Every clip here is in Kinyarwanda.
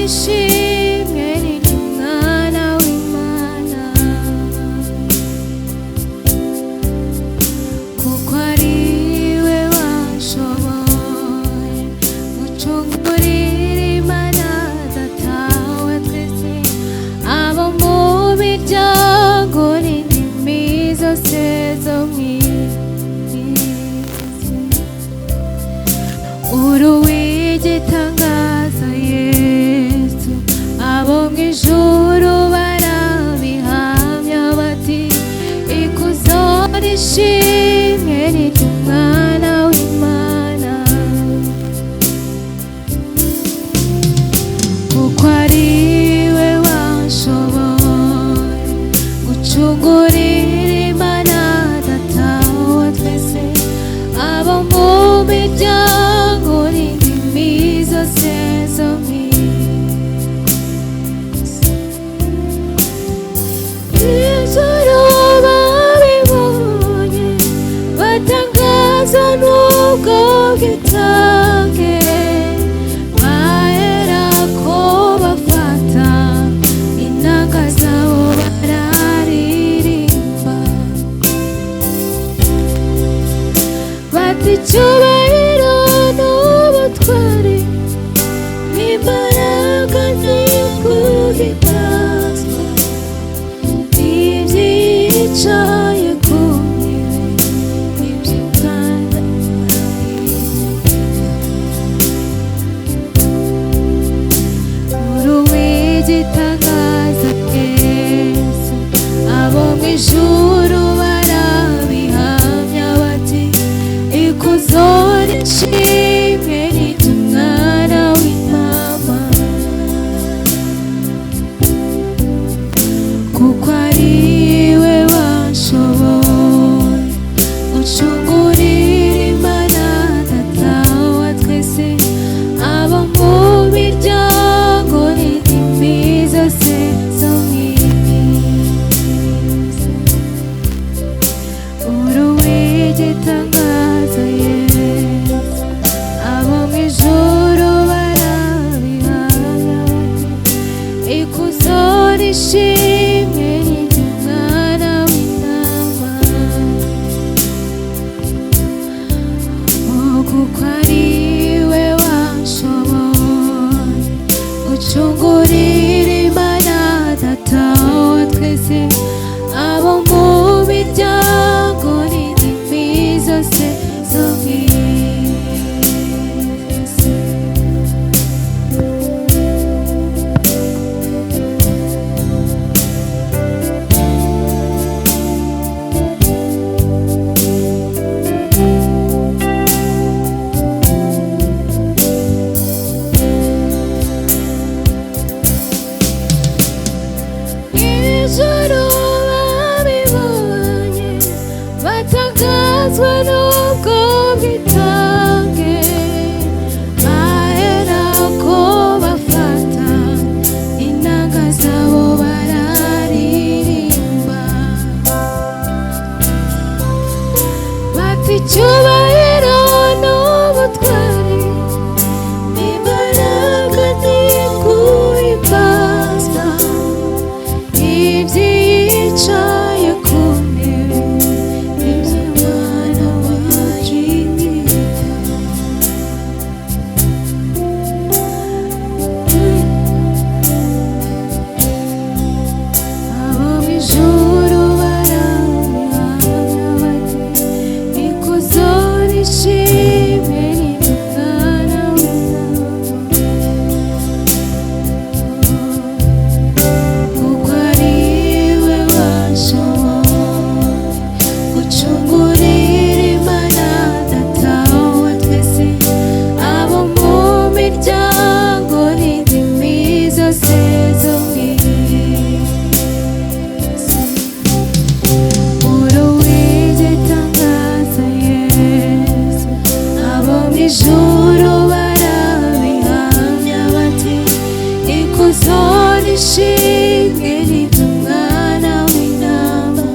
nishimwe n'umwana w'Imana, kuko ari we washoboye gucungurira Imana Data wa twese, abo mu miryango n'indimi zose zo mw'isi. Uruwigitangaza Yesu, abo mw'ijuru barabihamya bati ikuzo n'ishimwe n'umwana w'Imana, kuko ari we washoboye gucungurira Imana Data wa twese, abo mu miryango n'indimi zose zo mw'isi. Ijuru babibonye batangazwa n'ubwo bwitange, baherako bafata inanga zabo bararirimba bati icyubahiro n'ubutwari n'imbaraga n'ikuhimbazwa n'ibyicaye ku ntebe n'iby'Umwana uruwigitangaza Yesu, abo mw'ijuru barabihamya bati ikuzo n'ishimwe n'umwana w'Imana, kuko ari we washoboye gucungurira Imana Data wa twese, abo mu miryango n'indimi zose zo mw'isi. Uruwigitangaza Yesu, abo mw'ijuru barabihamya bati ikuzo n'ishimwe n'umwana w'Intama, kuko ari we washoboye gucungurira Imana Data wa twese, abo mu miryango n'indimi zose zo mw'isi. Ijuru babibonye batangazwa n'ubwo bwitange, baherako bafata inanga zabo bararirimba bati icyubahiro n'ubutwari n'imbaraga n'ikuhimbazwa ibyicaye ku ntebe n'iby'Umwana wacu iteka. Abo mw'ijuru barabihamya bati ikuzo n'ishimwe n'umwana w'Intama, kuko ari we washoboye gucungurira Imana Data wa twese, abo mu miryango n'indimi zose zo mw'isi. Uruwigitangaza Yesu, abo mw'ijuru barabihamya bati ikuzo n'ishimwe n'umwana w'Intama,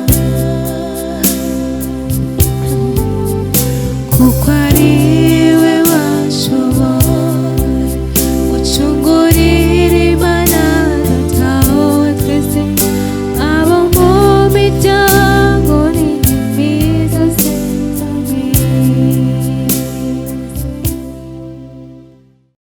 kuko